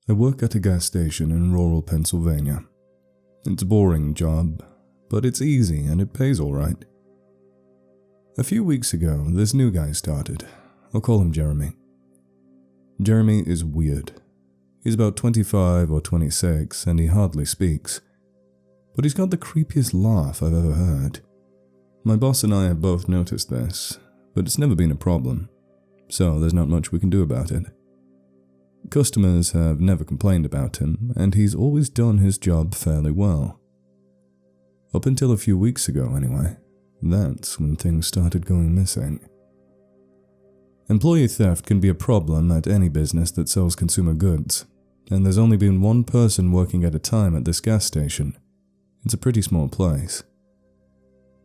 I work at a gas station in rural Pennsylvania. It's a boring job, but it's easy and it pays alright. A few weeks ago, this new guy started. I'll call him Jeremy. Jeremy is weird. He's about 25 or 26 and he hardly speaks. But he's got the creepiest laugh I've ever heard. My boss and I have both noticed this, but it's never been a problem, so there's not much we can do about it. Customers have never complained about him, and he's always done his job fairly well. Up until a few weeks ago, anyway. That's when things started going missing. Employee theft can be a problem at any business that sells consumer goods, and there's only been one person working at a time at this gas station. It's a pretty small place.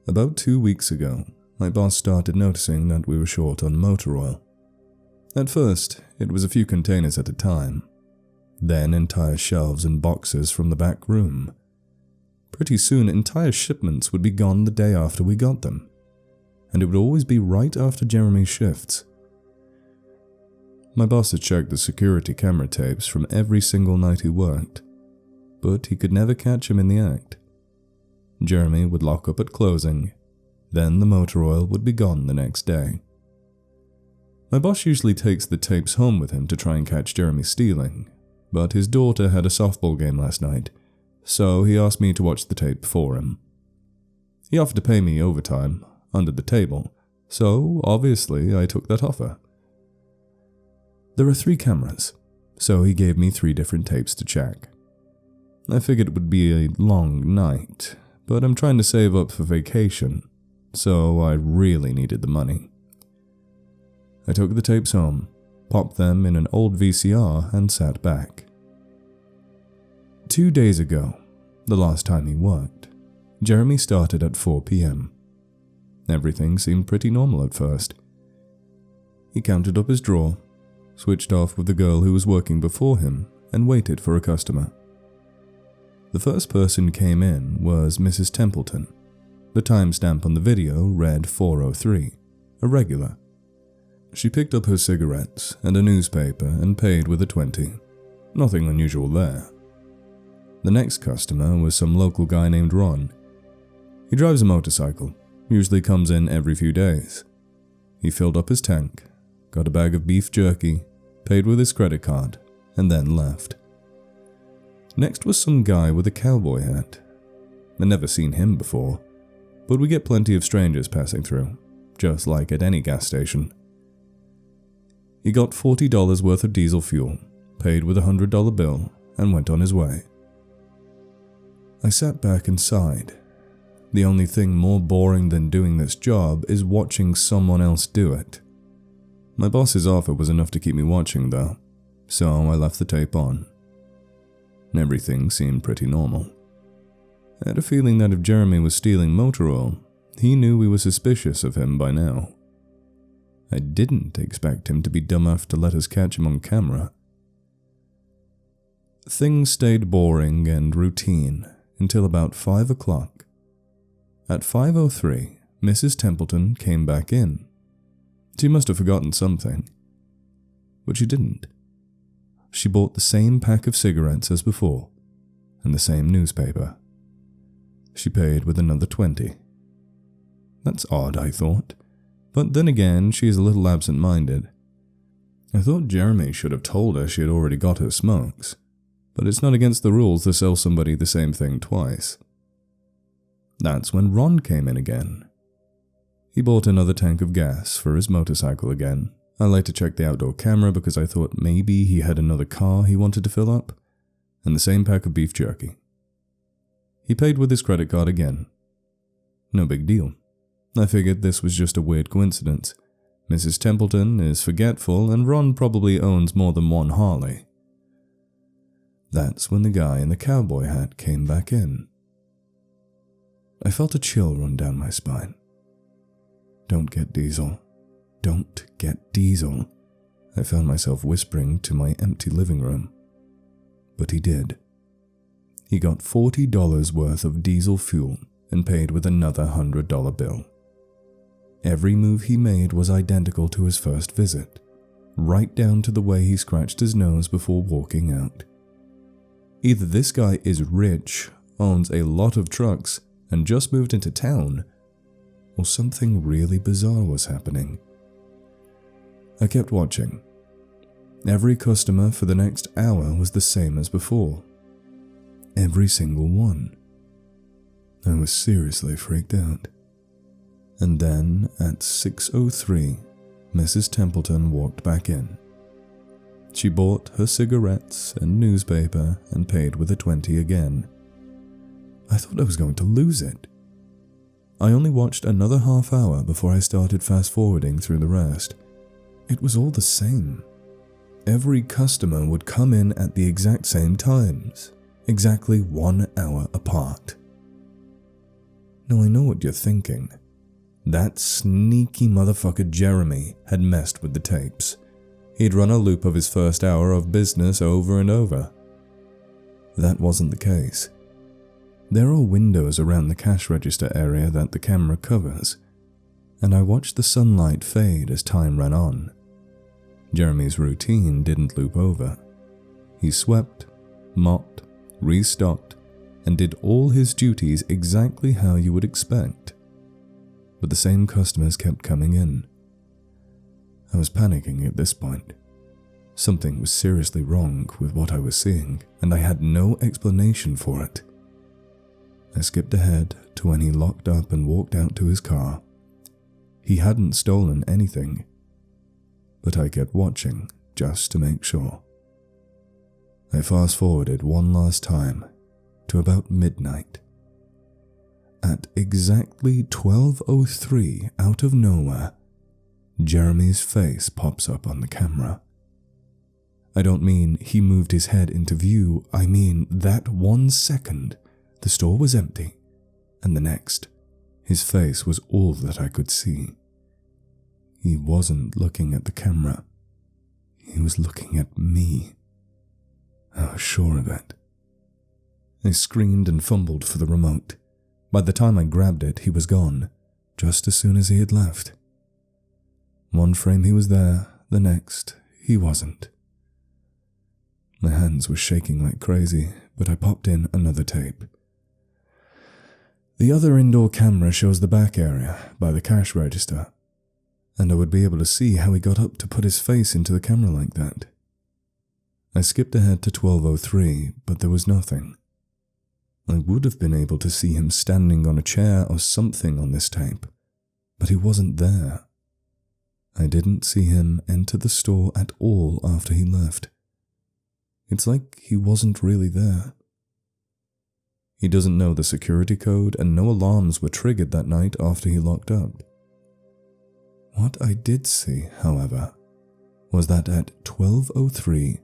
About 2 weeks ago, my boss started noticing that we were short on motor oil. At first, it was a few containers at a time, then entire shelves and boxes from the back room. Pretty soon, entire shipments would be gone the day after we got them, and it would always be right after Jeremy's shifts. My boss had checked the security camera tapes from every single night he worked, but he could never catch him in the act. Jeremy would lock up at closing, then the motor oil would be gone the next day. My boss usually takes the tapes home with him to try and catch Jeremy stealing, but his daughter had a softball game last night, so he asked me to watch the tape for him. He offered to pay me overtime, under the table, so obviously I took that offer. There are 3 cameras, so he gave me 3 different tapes to check. I figured it would be a long night, but I'm trying to save up for vacation, so I really needed the money. I took the tapes home, popped them in an old VCR, and sat back. 2 days ago, the last time he worked, Jeremy started at 4 p.m. Everything seemed pretty normal at first. He counted up his drawer, switched off with the girl who was working before him, and waited for a customer. The first person came in was Mrs. Templeton. The timestamp on the video read 4:03, a regular. She picked up her cigarettes and a newspaper and paid with a 20. Nothing unusual there. The next customer was some local guy named Ron. He drives a motorcycle, usually comes in every few days. He filled up his tank, got a bag of beef jerky, paid with his credit card, and then left. Next was some guy with a cowboy hat. I'd never seen him before, but we get plenty of strangers passing through, just like at any gas station. He got $40 worth of diesel fuel, paid with a $100 bill, and went on his way. I sat back and sighed. The only thing more boring than doing this job is watching someone else do it. My boss's offer was enough to keep me watching though, so I left the tape on. Everything seemed pretty normal. I had a feeling that if Jeremy was stealing motor oil, he knew we were suspicious of him by now. I didn't expect him to be dumb enough to let us catch him on camera. Things stayed boring and routine until about 5 o'clock. At 5:03, Mrs. Templeton came back in. She must have forgotten something, but she didn't. She bought the same pack of cigarettes as before, and the same newspaper. She paid with another 20. That's odd, I thought, but then again, she is a little absent-minded. I thought Jeremy should have told her she had already got her smokes, but it's not against the rules to sell somebody the same thing twice. That's when Ron came in again. He bought another tank of gas for his motorcycle again. I later checked the outdoor camera because I thought maybe he had another car he wanted to fill up, and the same pack of beef jerky. He paid with his credit card again. No big deal. I figured this was just a weird coincidence. Mrs. Templeton is forgetful and Ron probably owns more than one Harley. That's when the guy in the cowboy hat came back in. I felt a chill run down my spine. Don't get diesel. Don't get diesel, I found myself whispering to my empty living room. But he did. He got $40 worth of diesel fuel and paid with another $100 bill. Every move he made was identical to his first visit, right down to the way he scratched his nose before walking out. Either this guy is rich, owns a lot of trucks, and just moved into town, or something really bizarre was happening. I kept watching. Every customer for the next hour was the same as before. Every single one. I was seriously freaked out. And then, at 6:03, Mrs. Templeton walked back in. She bought her cigarettes and newspaper and paid with a 20 again. I thought I was going to lose it. I only watched another half hour before I started fast-forwarding through the rest. It was all the same. Every customer would come in at the exact same times, exactly 1 hour apart. Now I know what you're thinking. That sneaky motherfucker Jeremy had messed with the tapes. He'd run a loop of his first hour of business over and over. That wasn't the case. There are windows around the cash register area that the camera covers, and I watched the sunlight fade as time ran on. Jeremy's routine didn't loop over. He swept, mopped, restocked, and did all his duties exactly how you would expect. But the same customers kept coming in. I was panicking at this point. Something was seriously wrong with what I was seeing, and I had no explanation for it. I skipped ahead to when he locked up and walked out to his car. He hadn't stolen anything, but I kept watching just to make sure. I fast-forwarded one last time to about midnight. At exactly 12:03, out of nowhere, Jeremy's face pops up on the camera. I don't mean he moved his head into view, I mean that 1 second the store was empty, and the next, his face was all that I could see. He wasn't looking at the camera. He was looking at me. I was sure of it. I screamed and fumbled for the remote. By the time I grabbed it, he was gone, just as soon as he had left. One frame he was there, the next, he wasn't. My hands were shaking like crazy, but I popped in another tape. The other indoor camera shows the back area, by the cash register, and I would be able to see how he got up to put his face into the camera like that. I skipped ahead to 12:03, but there was nothing. I would have been able to see him standing on a chair or something on this tape, but he wasn't there. I didn't see him enter the store at all after he left. It's like he wasn't really there. He doesn't know the security code, and no alarms were triggered that night after he locked up. What I did see, however, was that at 12:03,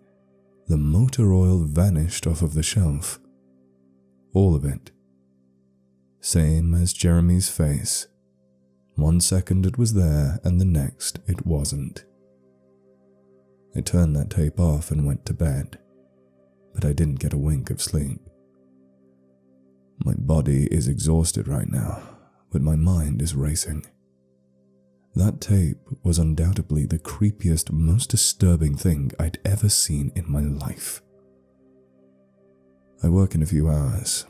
the motor oil vanished off of the shelf. All of it. Same as Jeremy's face. 1 second it was there, and the next it wasn't. I turned that tape off and went to bed, but I didn't get a wink of sleep. My body is exhausted right now, but my mind is racing. That tape was undoubtedly the creepiest, most disturbing thing I'd ever seen in my life. I work in a few hours.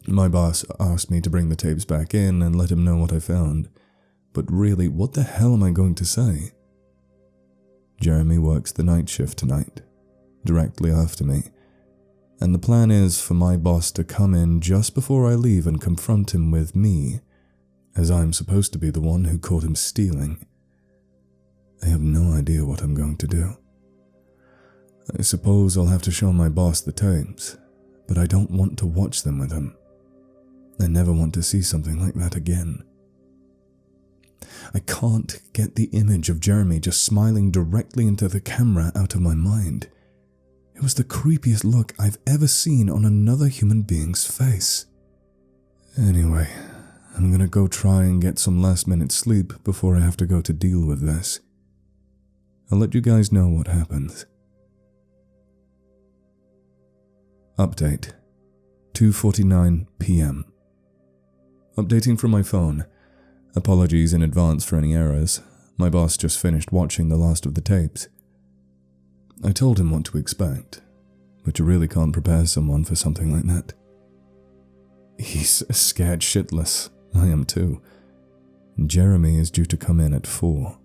My boss asked me to bring the tapes back in and let him know what I found, but really, what the hell am I going to say? Jeremy works the night shift tonight, directly after me, and the plan is for my boss to come in just before I leave and confront him with me, as I'm supposed to be the one who caught him stealing. I have no idea what I'm going to do. I suppose I'll have to show my boss the tapes, but I don't want to watch them with him. I never want to see something like that again. I can't get the image of Jeremy just smiling directly into the camera out of my mind. It was the creepiest look I've ever seen on another human being's face. Anyway, I'm gonna go try and get some last-minute sleep before I have to go to deal with this. I'll let you guys know what happens. Update. 2:49 p.m. Updating from my phone. Apologies in advance for any errors. My boss just finished watching the last of the tapes. I told him what to expect, but you really can't prepare someone for something like that. He's scared shitless. I am too. Jeremy is due to come in at 4.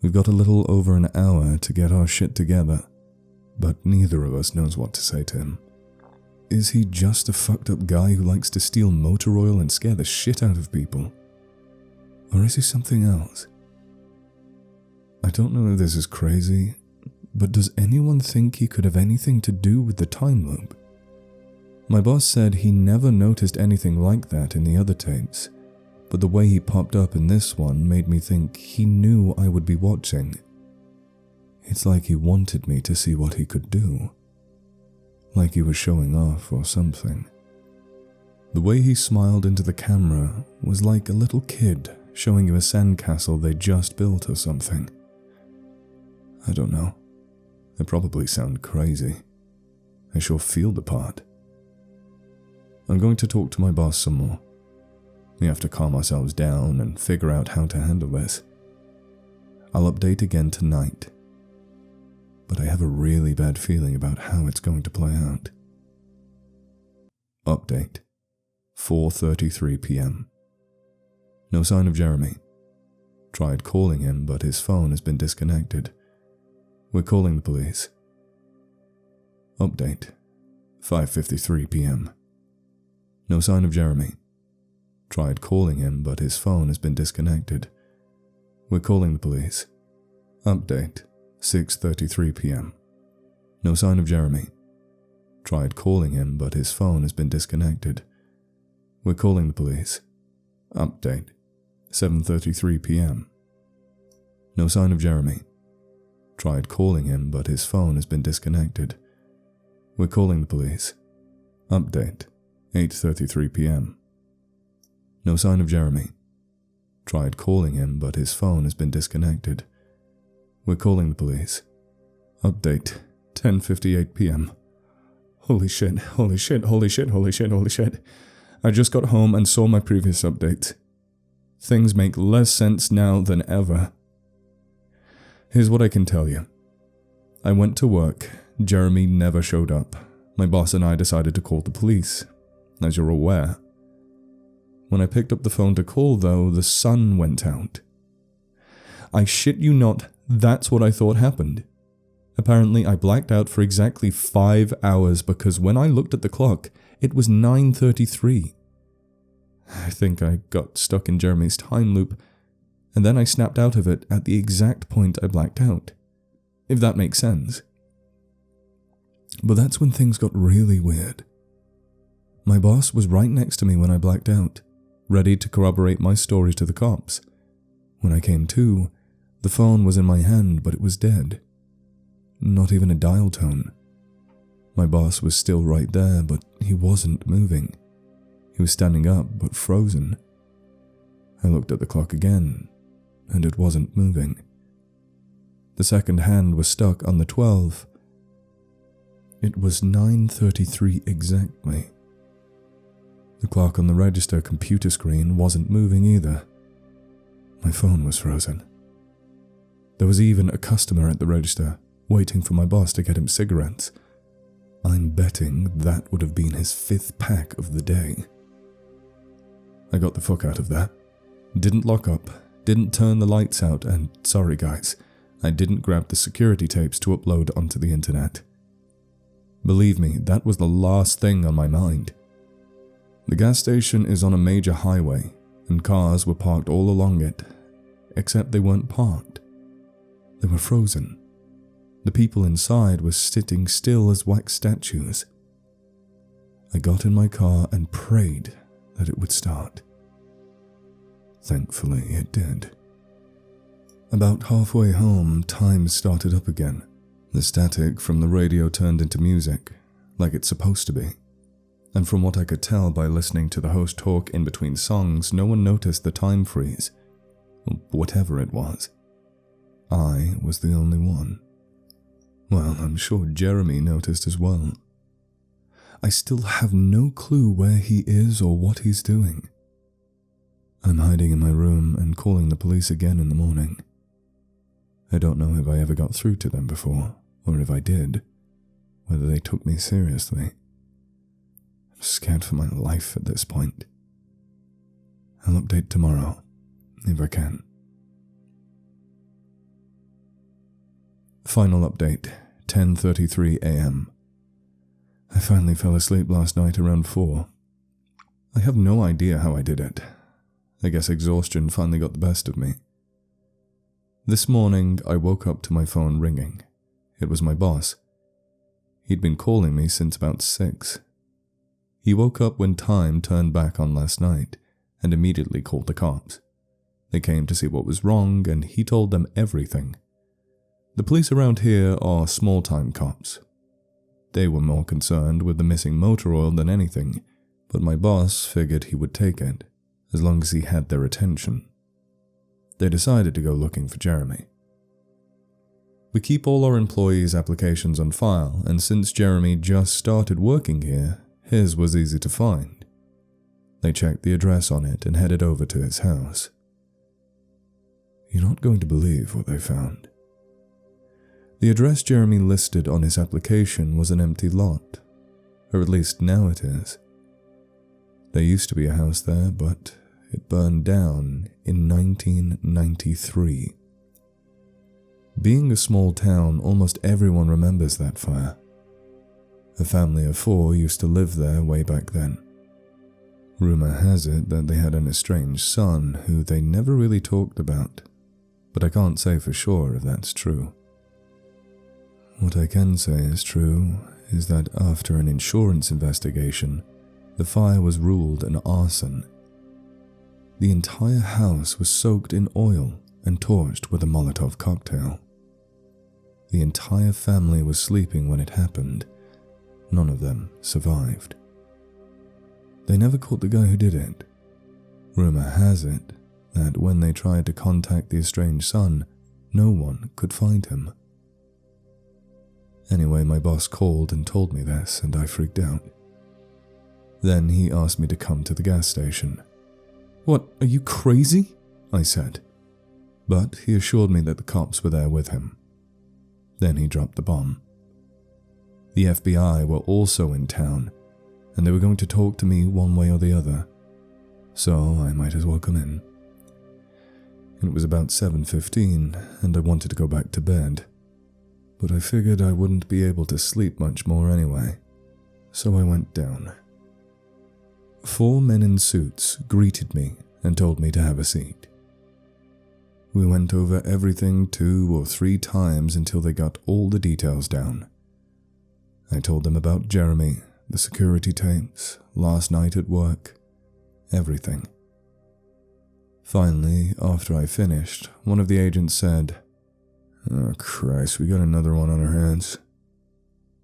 We've got a little over an hour to get our shit together, but neither of us knows what to say to him. Is he just a fucked up guy who likes to steal motor oil and scare the shit out of people? Or is he something else? I don't know if this is crazy, but does anyone think he could have anything to do with the time loop? My boss said he never noticed anything like that in the other tapes, but the way he popped up in this one made me think he knew I would be watching. It's like he wanted me to see what he could do. Like he was showing off or something. The way he smiled into the camera was like a little kid showing you a sandcastle they just built or something. I don't know. I probably sound crazy. I sure feel the part. I'm going to talk to my boss some more. We have to calm ourselves down and figure out how to handle this. I'll update again tonight. But I have a really bad feeling about how it's going to play out. Update. 4:33 p.m. No sign of Jeremy. Tried calling him, but his phone has been disconnected. We're calling the police. Update. 5:53 p.m. No sign of Jeremy. Tried calling him, but his phone has been disconnected. We're calling the police. Update. 6:33 p.m. No sign of Jeremy. Tried calling him, but his phone has been disconnected. We're calling the police. Update. 7:33 p.m. No sign of Jeremy. Tried calling him, but his phone has been disconnected. We're calling the police. Update. 8:33 p.m. No sign of Jeremy. Tried calling him, but his phone has been disconnected. We're calling the police. Update. 10:58 p.m. Holy shit, holy shit, holy shit, holy shit, holy shit. I just got home and saw my previous update. Things make less sense now than ever. Here's what I can tell you. I went to work. Jeremy never showed up. My boss and I decided to call the police, as you're aware. When I picked up the phone to call, though, the sun went out. I shit you not, that's what I thought happened. Apparently, I blacked out for exactly 5 hours because when I looked at the clock, it was 9:33. I think I got stuck in Jeremy's time loop, and then I snapped out of it at the exact point I blacked out, if that makes sense. But that's when things got really weird. My boss was right next to me when I blacked out, ready to corroborate my story to the cops. When I came to, the phone was in my hand, but it was dead. Not even a dial tone. My boss was still right there, but he wasn't moving. He was standing up, but frozen. I looked at the clock again, and it wasn't moving. The second hand was stuck on the 12. It was 9:33 exactly. The clock on the register computer screen wasn't moving either. My phone was frozen. There was even a customer at the register, waiting for my boss to get him cigarettes. I'm betting that would have been his 5th pack of the day. I got the fuck out of there. Didn't lock up, didn't turn the lights out, and sorry guys, I didn't grab the security tapes to upload onto the internet. Believe me, that was the last thing on my mind. The gas station is on a major highway, and cars were parked all along it, except they weren't parked. They were frozen. The people inside were sitting still as wax statues. I got in my car and prayed that it would start. Thankfully, it did. About halfway home, time started up again. The static from the radio turned into music, like it's supposed to be. And from what I could tell by listening to the host talk in between songs, no one noticed the time freeze, or whatever it was. I was the only one. Well, I'm sure Jeremy noticed as well. I still have no clue where he is or what he's doing. I'm hiding in my room and calling the police again in the morning. I don't know if I ever got through to them before, or if I did, whether they took me seriously. I'm scared for my life at this point. I'll update tomorrow, if I can. Final update, 10:33 a.m. I finally fell asleep last night around 4. I have no idea how I did it. I guess exhaustion finally got the best of me. This morning, I woke up to my phone ringing. It was my boss. He'd been calling me since about 6. He woke up when time turned back on last night and immediately called the cops. They came to see what was wrong and he told them everything. The police around here are small-time cops. They were more concerned with the missing motor oil than anything, but my boss figured he would take it, as long as he had their attention. They decided to go looking for Jeremy. We keep all our employees' applications on file, and since Jeremy just started working here, his was easy to find. They checked the address on it and headed over to his house. You're not going to believe what they found. The address Jeremy listed on his application was an empty lot, or at least now it is. There used to be a house there, but it burned down in 1993. Being a small town, almost everyone remembers that fire. A family of 4 used to live there way back then. Rumor has it that they had an estranged son who they never really talked about, but I can't say for sure if that's true. What I can say is true is that after an insurance investigation, the fire was ruled an arson. The entire house was soaked in oil and torched with a Molotov cocktail. The entire family was sleeping when it happened. None of them survived. They never caught the guy who did it. Rumor has it that when they tried to contact the estranged son, no one could find him. Anyway, my boss called and told me this, and I freaked out. Then he asked me to come to the gas station. "What, are you crazy?" I said. But he assured me that the cops were there with him. Then he dropped the bomb. The FBI were also in town, and they were going to talk to me one way or the other, so I might as well come in. It was about 7:15, and I wanted to go back to bed, but I figured I wouldn't be able to sleep much more anyway, so I went down. 4 men in suits greeted me and told me to have a seat. We went over everything 2 or 3 times until they got all the details down. I told them about Jeremy, the security tapes, last night at work, everything. Finally, after I finished, one of the agents said, "Oh Christ, we got another one on our hands."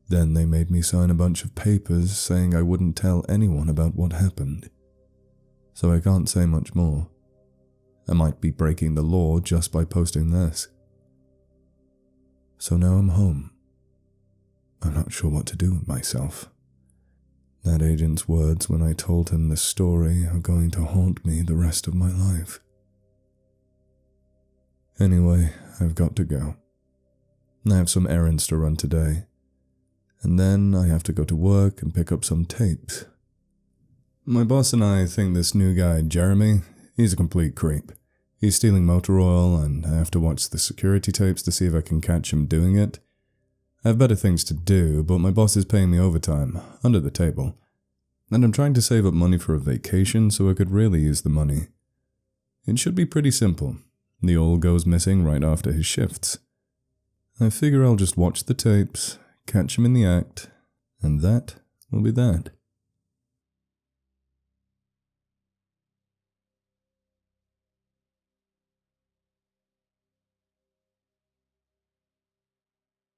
Then they made me sign a bunch of papers saying I wouldn't tell anyone about what happened. So I can't say much more. I might be breaking the law just by posting this. So now I'm home. I'm not sure what to do with myself. That agent's words when I told him this story are going to haunt me the rest of my life. Anyway, I've got to go. I have some errands to run today, and then I have to go to work and pick up some tapes. My boss and I think this new guy, Jeremy, he's a complete creep. He's stealing motor oil, and I have to watch the security tapes to see if I can catch him doing it. I have better things to do, but my boss is paying me overtime, under the table, and I'm trying to save up money for a vacation so I could really use the money. It should be pretty simple. The oil goes missing right after his shifts. I figure I'll just watch the tapes, catch him in the act, and that will be that.